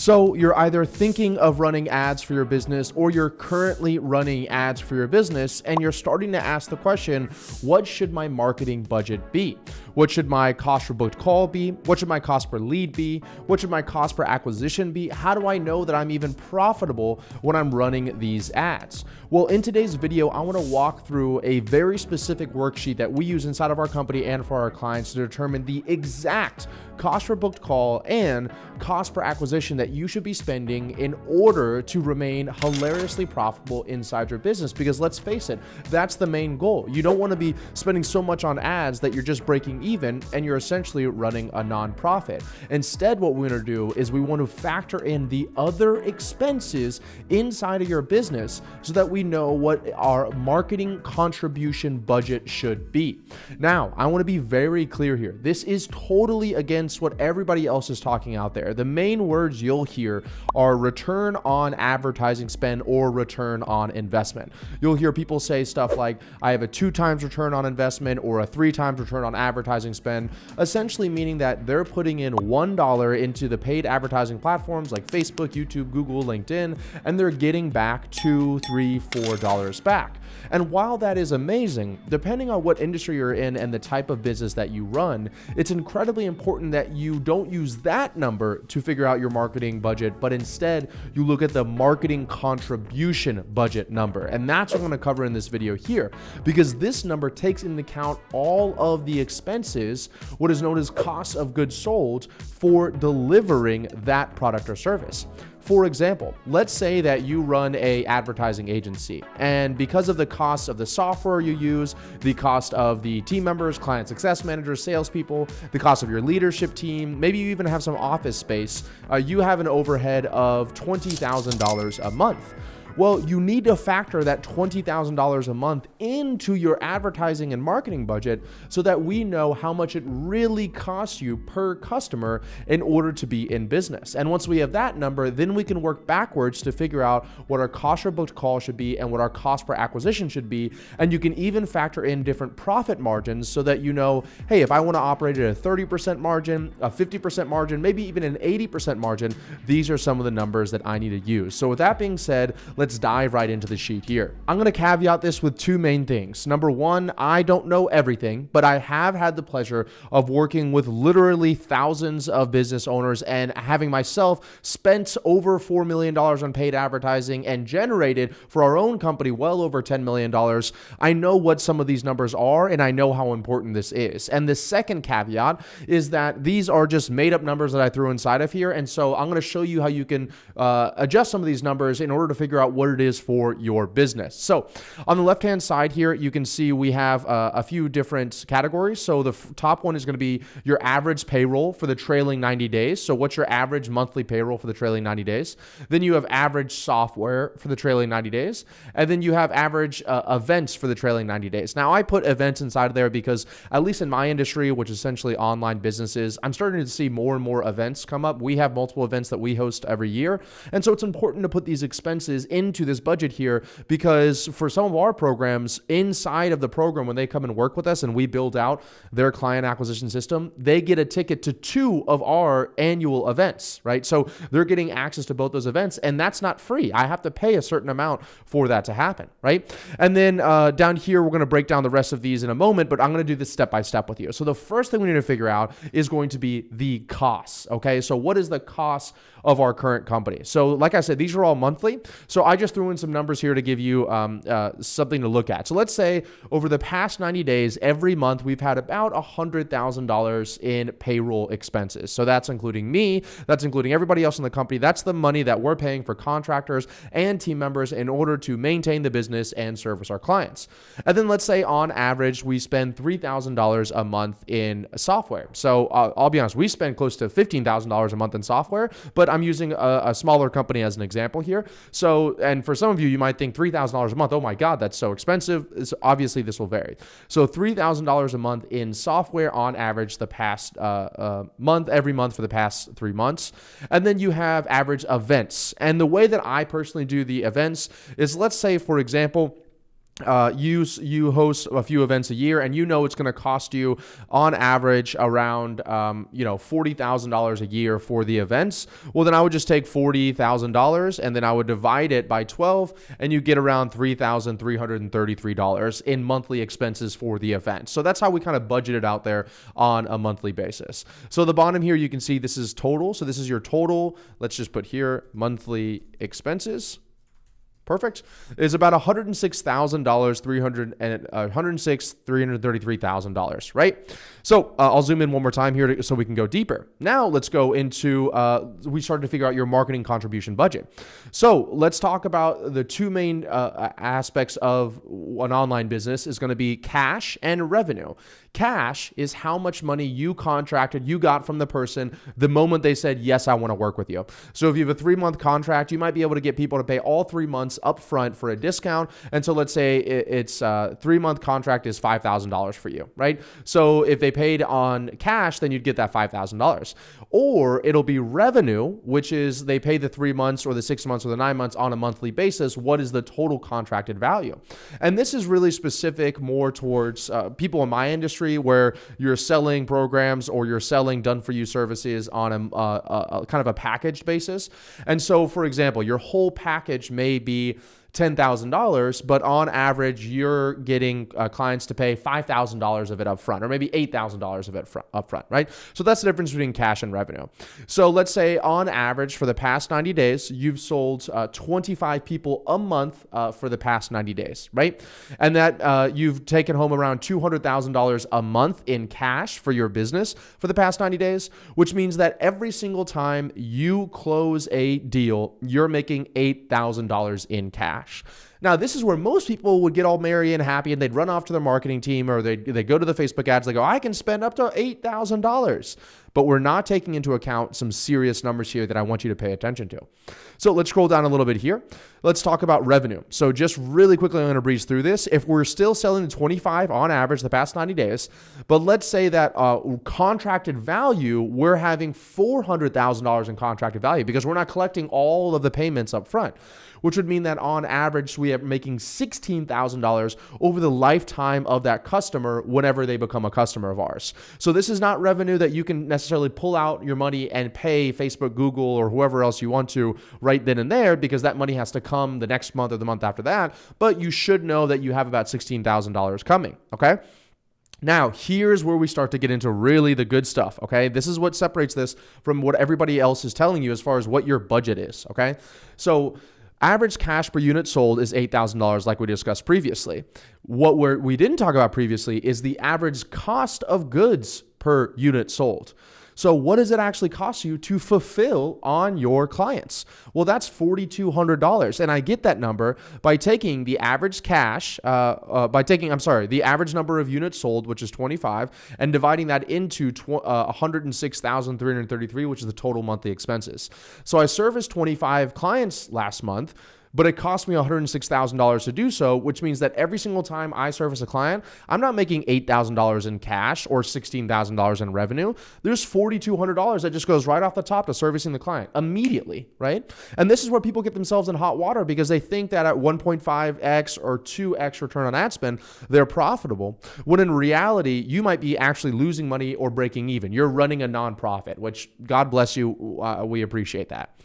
So you're either thinking of running ads for your business or you're currently running ads for your business and you're starting to ask the question, what should my marketing budget be? What should my cost per booked call be? What should my cost per lead be? What should my cost per acquisition be? How do I know that I'm even profitable when I'm running these ads? Well, in today's video, I want to walk through a very specific worksheet that we use inside of our company and for our clients to determine the exact cost per booked call and cost per acquisition that you should be spending in order to remain hilariously profitable inside your business. Because let's face it, that's the main goal. You don't want to be spending so much on ads that you're just breaking even and you're essentially running a nonprofit. Instead, what we're going to do is we want to factor in the other expenses inside of your business so that we know what our marketing contribution budget should be. Now, I want to be very clear here. This is totally against what everybody else is talking out there. The main words you'll hear are return on advertising spend or return on investment. You'll hear people say stuff like, I have a 2 times return on investment or a 3 times return on advertising spend, essentially meaning that they're putting in $1 into the paid advertising platforms like Facebook, YouTube, Google, LinkedIn, and they're getting back $2, $3, $4 back. And while that is amazing, depending on what industry you're in and the type of business that you run, it's incredibly important that you don't use that number to figure out your marketing budget, but instead you look at the marketing contribution budget number. And that's what I'm going to cover in this video here, because this number takes into account all of the expenses, what is known as costs of goods sold, for delivering that product or service. For example, let's say that you run an advertising agency, and because of the cost of the software you use, the cost of the team members, client success managers, salespeople, the cost of your leadership team, maybe you even have some office space, you have an overhead of $20,000 a month. Well, you need to factor that $20,000 a month into your advertising and marketing budget so that we know how much it really costs you per customer in order to be in business. And once we have that number, then we can work backwards to figure out what our cost per booked call should be and what our cost per acquisition should be. And you can even factor in different profit margins so that you know, hey, if I want to operate at a 30% margin, a 50% margin, maybe even an 80% margin, these are some of the numbers that I need to use. So with that being said, let's dive right into the sheet here. I'm going to caveat this with 2 main things. Number 1, I don't know everything, but I have had the pleasure of working with literally thousands of business owners and having myself spent over $4 million on paid advertising and generated for our own company well over $10 million. I know what some of these numbers are and I know how important this is. And the second caveat is that these are just made up numbers that I threw inside of here. And so I'm going to show you how you can adjust some of these numbers in order to figure out what it is for your business. So on the left-hand side here, you can see we have a few different categories. So the top one is going to be your average payroll for the trailing 90 days. So what's your average monthly payroll for the trailing 90 days? Then you have average software for the trailing 90 days. And then you have average events for the trailing 90 days. Now I put events inside of there because at least in my industry, which is essentially online businesses, I'm starting to see more and more events come up. We have multiple events that we host every year. And so it's important to put these expenses into this budget here, because for some of our programs inside of the program, when they come and work with us and we build out their client acquisition system, they get a ticket to 2 of our annual events, right? So they're getting access to both those events, and that's not free. I have to pay a certain amount for that to happen, right? And then down here, we're going to break down the rest of these in a moment, but I'm going to do this step by step with you. So the first thing we need to figure out is going to be the costs, okay? So what is the cost of our current company? So like I said, these are all monthly. So I just threw in some numbers here to give you something to look at. So let's say over the past 90 days, every month we've had about $100,000 in payroll expenses. So that's including me, that's including everybody else in the company. That's the money that we're paying for contractors and team members in order to maintain the business and service our clients. And then let's say on average, we spend $3,000 a month in software. So I'll be honest, we spend close to $15,000 a month in software, but I'm using a smaller company as an example here. So, and for some of you, you might think $3,000 a month, oh my God, that's so expensive. Obviously, this will vary. So $3,000 a month in software on average the past month, every month for the past 3 months. And then you have average events. And the way that I personally do the events is, let's say, for example, you host a few events a year, and you know it's going to cost you on average around $40,000 a year for the events. Well, then I would just take $40,000 and then I would divide it by 12, and you get around $3,333 in monthly expenses for the event. So that's how we kind of budget it out there on a monthly basis. So the bottom here, you can see this is total. So this is your total. Let's just put here monthly expenses. Perfect. Is about $106,333,000, right? So I'll zoom in one more time here so we can go deeper. Now let's go into, we started to figure out your marketing contribution budget. So let's talk about the two main aspects of an online business is going to be cash and revenue. Cash is how much money you got from the person the moment they said, yes, I want to work with you. So if you have a 3-month contract, you might be able to get people to pay all 3 months upfront for a discount. And so let's say it's a 3-month contract is $5,000 for you, right? So if they paid on cash, then you'd get that $5,000. Or it'll be revenue, which is they pay the 3 months or the 6 months or the 9 months on a monthly basis. What is the total contracted value? And this is really specific more towards people in my industry where you're selling programs or you're selling done-for-you services on a kind of a packaged basis. And so, for example, your whole package may be $10,000, but on average, you're getting clients to pay $5,000 of it up front, or maybe $8,000 of it up front, right? So that's the difference between cash and revenue. So let's say on average for the past 90 days, you've sold 25 people a month for the past 90 days, right? And that you've taken home around $200,000 a month in cash for your business for the past 90 days, which means that every single time you close a deal, you're making $8,000 in cash. Now, this is where most people would get all merry and happy and they'd run off to their marketing team or they go to the Facebook ads. They go, I can spend up to $8,000. But we're not taking into account some serious numbers here that I want you to pay attention to. So let's scroll down a little bit here. Let's talk about revenue. So just really quickly, I'm going to breeze through this. If we're still selling to 25 on average the past 90 days, but let's say that contracted value, we're having $400,000 in contracted value because we're not collecting all of the payments up front, which would mean that on average, we are making $16,000 over the lifetime of that customer whenever they become a customer of ours. So this is not revenue that you can necessarily pull out your money and pay Facebook, Google, or whoever else you want to right then and there, because that money has to come the next month or the month after that. But you should know that you have about $16,000 coming, okay? Now, here's where we start to get into really the good stuff, okay? This is what separates this from what everybody else is telling you as far as what your budget is, okay? So average cash per unit sold is $8,000 like we discussed previously. What we didn't talk about previously is the average cost of goods per unit sold. So what does it actually cost you to fulfill on your clients? Well, that's $4,200. And I get that number by taking the average cash, the average number of units sold, which is 25, and dividing that into 106,333, which is the total monthly expenses. So I serviced 25 clients last month, but it cost me $106,000 to do so, which means that every single time I service a client, I'm not making $8,000 in cash or $16,000 in revenue. There's $4,200 that just goes right off the top to servicing the client immediately, right? And this is where people get themselves in hot water because they think that at 1.5x or 2x return on ad spend, they're profitable, when in reality, you might be actually losing money or breaking even. You're running a nonprofit, which God bless you, we appreciate that.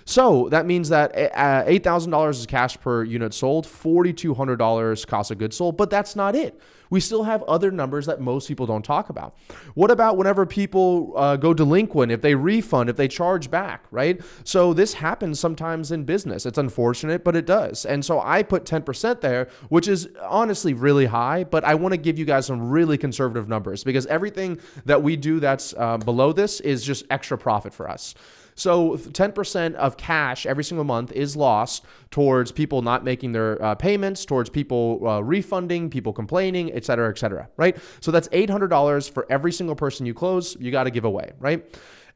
So that means that $8,000 is cash per unit sold, $4,200 cost of goods sold, but that's not it. We still have other numbers that most people don't talk about. What about whenever people go delinquent, if they refund, if they charge back, right? So this happens sometimes in business. It's unfortunate, but it does. And so I put 10% there, which is honestly really high, but I want to give you guys some really conservative numbers because everything that we do that's below this is just extra profit for us. So 10% of cash every single month is lost towards people not making their payments, towards people refunding, people complaining, et cetera, right? So that's $800 for every single person you close, you got to give away, right?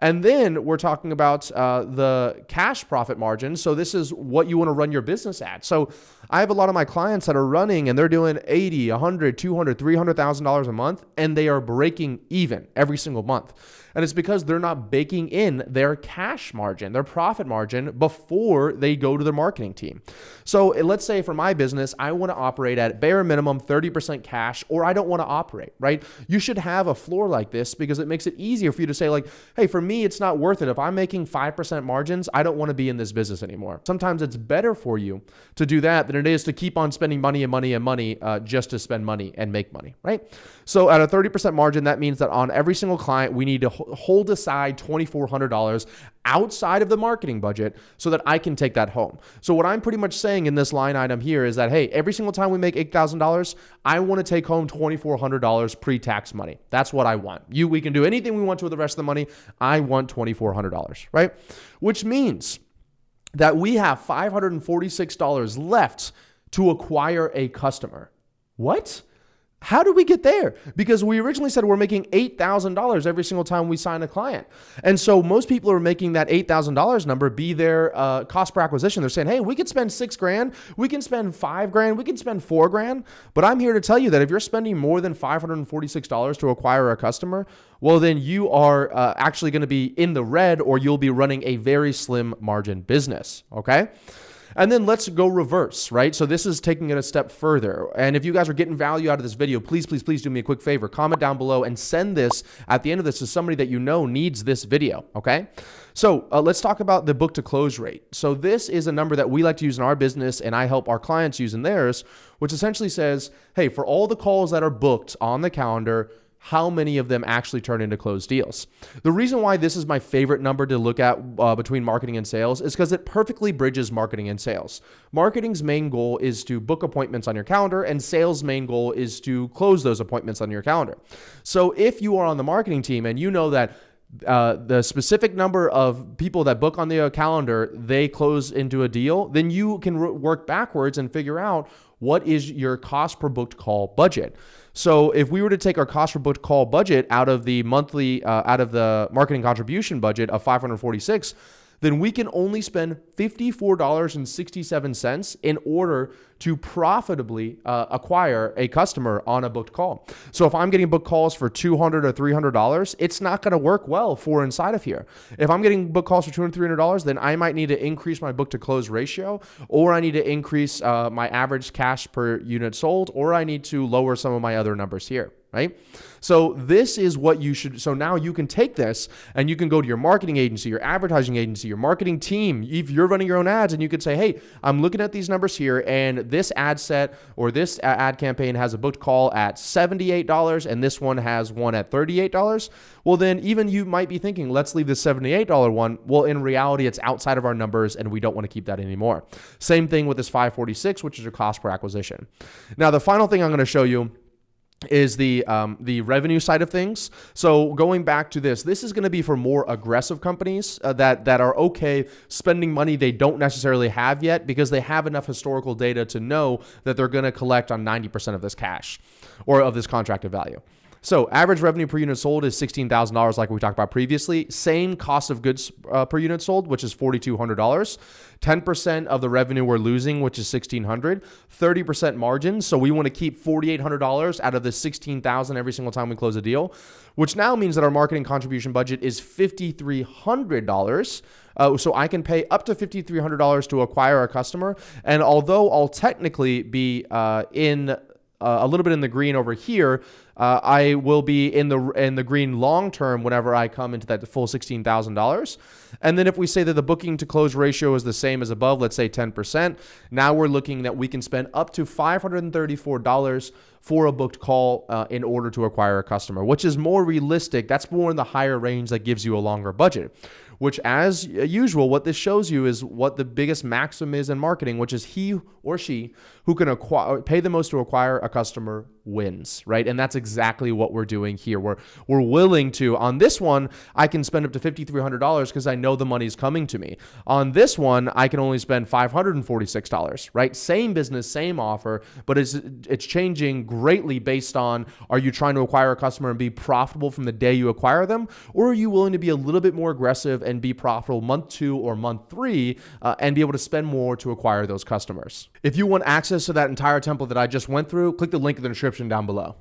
And then we're talking about the cash profit margin. So this is what you want to run your business at. So I have a lot of my clients that are running and they're doing $80, $100, $200, $300,000 a month, and they are breaking even every single month. And it's because they're not baking in their cash margin, their profit margin before they go to their marketing team. So let's say for my business, I want to operate at bare minimum 30% cash, or I don't want to operate, right? You should have a floor like this because it makes it easier for you to say like, hey, for me, it's not worth it. If I'm making 5% margins, I don't want to be in this business anymore. Sometimes it's better for you to do that than it is to keep on spending money and money and money just to spend money and make money, right? So at a 30% margin, that means that on every single client, we need to hold aside $2,400 outside of the marketing budget so that I can take that home. So what I'm pretty much saying in this line item here is that, hey, every single time we make $8,000, I want to take home $2,400 pre-tax money. That's what I want. We can do anything we want to with the rest of the money. I want $2,400, right? Which means that we have $546 left to acquire a customer. What? How did we get there? Because we originally said we're making $8,000 every single time we sign a client. And so most people are making that $8,000 number be their cost per acquisition. They're saying, hey, we could spend $6,000, we can spend $5,000, we can spend $4,000. But I'm here to tell you that if you're spending more than $546 to acquire a customer, well, then you are actually going to be in the red, or you'll be running a very slim margin business, okay? And then let's go reverse, right? So this is taking it a step further. And if you guys are getting value out of this video, please do me a quick favor. Comment down below and send this at the end of this to somebody that you know needs this video, okay? So let's talk about the book to close rate. So this is a number that we like to use in our business, and I help our clients use in theirs, which essentially says, hey, for all the calls that are booked on the calendar, how many of them actually turn into closed deals? The reason why this is my favorite number to look at between marketing and sales is because it perfectly bridges marketing and sales. Marketing's main goal is to book appointments on your calendar, and sales' main goal is to close those appointments on your calendar. So if you are on the marketing team and you know that the specific number of people that book on the calendar, they close into a deal, then you can work backwards and figure out what is your cost per booked call budget. So if we were to take our cost per booked call budget out of the monthly, out of the marketing contribution budget of 546, then we can only spend $54.67 in order to profitably acquire a customer on a booked call. So if I'm getting booked calls for $200 or $300, it's not going to work well for inside of here. If I'm getting booked calls for $200, $300, then I might need to increase my book to close ratio, or I need to increase my average cash per unit sold, or I need to lower some of my other numbers here, right? So this is what you should, so now you can take this and you can go to your marketing agency, your advertising agency, your marketing team, if you're running your own ads, and you could say, hey, I'm looking at these numbers here, and this ad set or this ad campaign has a booked call at $78 and this one has one at $38. Well, then even you might be thinking, let's leave the $78 one. Well, in reality, it's outside of our numbers and we don't want to keep that anymore. Same thing with this 546, which is your cost per acquisition. Now, the final thing I'm going to show you is the revenue side of things. So going back to this is going to be for more aggressive companies that are okay spending money they don't necessarily have yet, because they have enough historical data to know that they're going to collect on 90% of this cash or of this contracted value. So average revenue per unit sold is $16,000 like we talked about previously. Same cost of goods per unit sold, which is $4,200. 10% of the revenue we're losing, which is $1,600. 30% margin. So we want to keep $4,800 out of the $16,000 every single time we close a deal, which now means that our marketing contribution budget is $5,300. So I can pay up to $5,300 to acquire a customer. And although I'll technically be in a little bit in the green over here, I will be in the green long term whenever I come into that full $16,000. And then if we say that the booking to close ratio is the same as above, let's say 10%, now we're looking that we can spend up to $534 for a booked call in order to acquire a customer, which is more realistic. That's more in the higher range that gives you a longer budget, which as usual, what this shows you is what the biggest maximum is in marketing, which is he or she who can pay the most to acquire a customer wins, right? And that's exactly what we're doing here. We're willing to, on this one, I can spend up to $5,300 because I know the money's coming to me. On this one, I can only spend $546, right? Same business, same offer, but it's changing greatly based on, are you trying to acquire a customer and be profitable from the day you acquire them? Or are you willing to be a little bit more aggressive and be profitable month 2 or month 3 and be able to spend more to acquire those customers? If you want access to that entire template that I just went through, click the link in the description down below.